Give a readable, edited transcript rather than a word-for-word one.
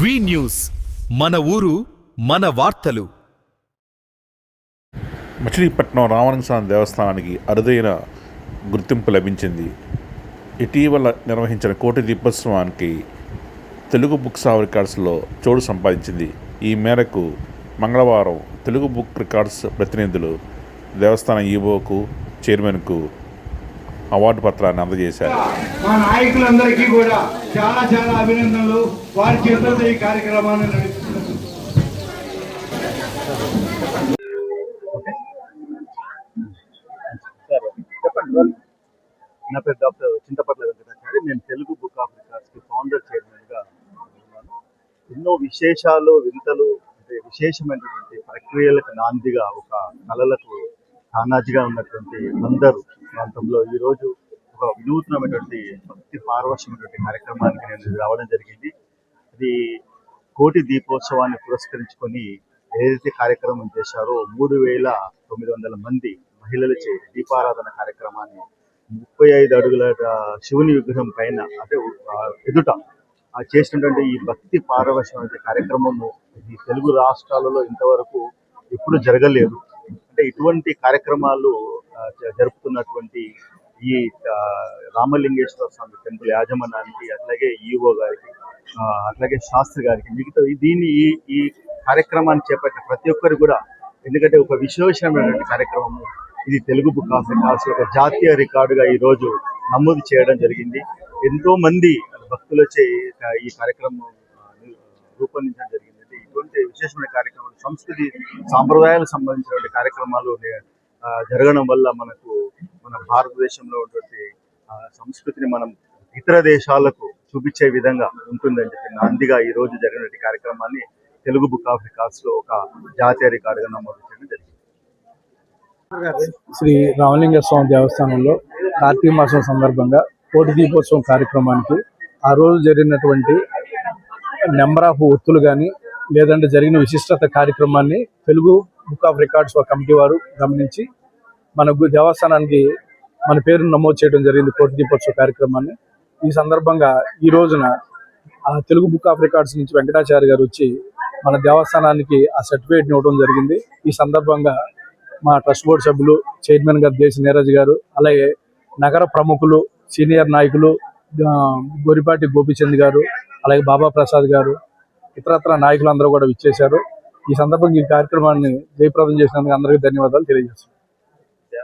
వి news, మన ఊరు మన వార్తలు. మచిలీపట్నం రామలింగస్వామి దేవస్థానానికి అరుదైన గుర్తింపు లభించింది. ఇటీవల నిర్వహించిన కోటి దీపోత్సవానికి తెలుగు బుక్స్ ఆఫ్ రికార్డ్స్లో చోటు సంపాదించింది. ఈ మేరకు మంగళవారం తెలుగు బుక్ రికార్డ్స్ ప్రతినిధులు దేవస్థానం ఈవోకు, చైర్మన్కు అవార్డు పత్రాన్ని అందజేశారు. మా నాయకులందరికీ కూడా చాలా చాలా అభినందనలు. వారి చేతులతో ఈ కార్యక్రమాన్ని నడుపుతున్నారు. నా పేరు డాక్టర్ చింతపట్ల వెంకటాచారి. నేను తెలుగు బుక్ ఆఫ్ రికార్డ్స్కి ఫౌండర్ చైర్మన్గా ఉన్నాను. ఎన్నో విశేషాలు, వింతలు, అంటే విశేషమైనటువంటి ప్రక్రియలకు నాందిగా, ఒక కళలకు తానాజిగా ఉన్నటువంటి అందరూ ప్రాంతంలో ఈరోజు ఒక వినూత్నమైనటువంటి భక్తి పారవశ్యమైనటువంటి కార్యక్రమానికి నేను రావడం జరిగింది. అది కోటి దీపోత్సవాన్ని పురస్కరించుకొని ఏదైతే కార్యక్రమం చేశారో 3,900 మంది మహిళలచే దీపారాధన కార్యక్రమాన్ని 35 అడుగుల శివుని విగ్రహం పైన, అంటే ఎదుట చేసినటువంటి ఈ భక్తి పారవశ్యమైన కార్యక్రమము ఈ తెలుగు రాష్ట్రాలలో ఇంతవరకు ఎప్పుడు జరగలేదు. అంటే ఇటువంటి కార్యక్రమాలు జరుపుతున్నటువంటి ఈ రామలింగేశ్వర స్వామి టెంపుల్ యాజమాన్యానికి, అట్లాగే ఈఓ గారికి, అట్లాగే శాస్త్రి గారికి, మిగతా దీన్ని ఈ కార్యక్రమాన్ని చేపట్టిన ప్రతి ఒక్కరు కూడా, ఎందుకంటే ఒక విశేషమైనటువంటి కార్యక్రమము ఇది తెలుగు బుక్ ఆఫ్ రికార్డ్స్ ఒక జాతీయ రికార్డుగా ఈరోజు నమోదు చేయడం జరిగింది. ఎంతో మంది భక్తులచే ఈ కార్యక్రమం రూపొందించడం జరిగింది. ఇటువంటి విశేషమైన కార్యక్రమాలు, సంస్కృతి సాంప్రదాయాలకు సంబంధించినటువంటి కార్యక్రమాలు జరగడం వల్ల మనకు మన భారతదేశంలో ఉన్నటువంటి సంస్కృతిని మనం ఇతర దేశాలకు చూపించే విధంగా ఉంటుందని చెప్పి నాందిగా ఈ రోజు జరిగినటువంటి కార్యక్రమాన్ని తెలుగు బుక్ ఆఫ్ రికార్డ్స్ లో ఒక జాతీయ రికార్డుగా నమోదు చేయడం జరిగింది. శ్రీ రామలింగ స్వామి దేవస్థానంలో కార్తీక మాసం సందర్భంగా కోటి దీపోత్సవం కార్యక్రమానికి ఆ రోజు జరిగినటువంటి నెంబర్ ఆఫ్ ఒత్తులు కానీ, లేదంటే జరిగిన విశిష్టత కార్యక్రమాన్ని Telugu book of records committee వారు గమనించి మన దేవస్థానానికి మన పేరును నమోదు చేయడం జరిగింది, కోటి దీపోత్సవ కార్యక్రమాన్ని. ఈ సందర్భంగా ఈ రోజున ఆ తెలుగు బుక్ ఆఫ్ రికార్డ్స్ నుంచి వెంకటాచార్య గారు వచ్చి మన దేవస్థానానికి ఆ సర్టిఫికేట్ని ఇవ్వడం జరిగింది. ఈ సందర్భంగా మా ట్రస్ట్ బోర్డు సభ్యులు, చైర్మన్ గారు దేశ నీరజ్ గారు, అలాగే నగర ప్రముఖులు, సీనియర్ నాయకులు గోరిపాటి గోపిచంద్ గారు, అలాగే బాబా ప్రసాద్ గారు, ఇతరత్ర నాయకులు అందరూ కూడా విచ్చేశారు. ఈ సందర్భంగా ఈ కార్యక్రమాన్ని జయప్రదం చేసినందుకు అందరికీ ధన్యవాదాలు తెలియజేస్తున్నాను.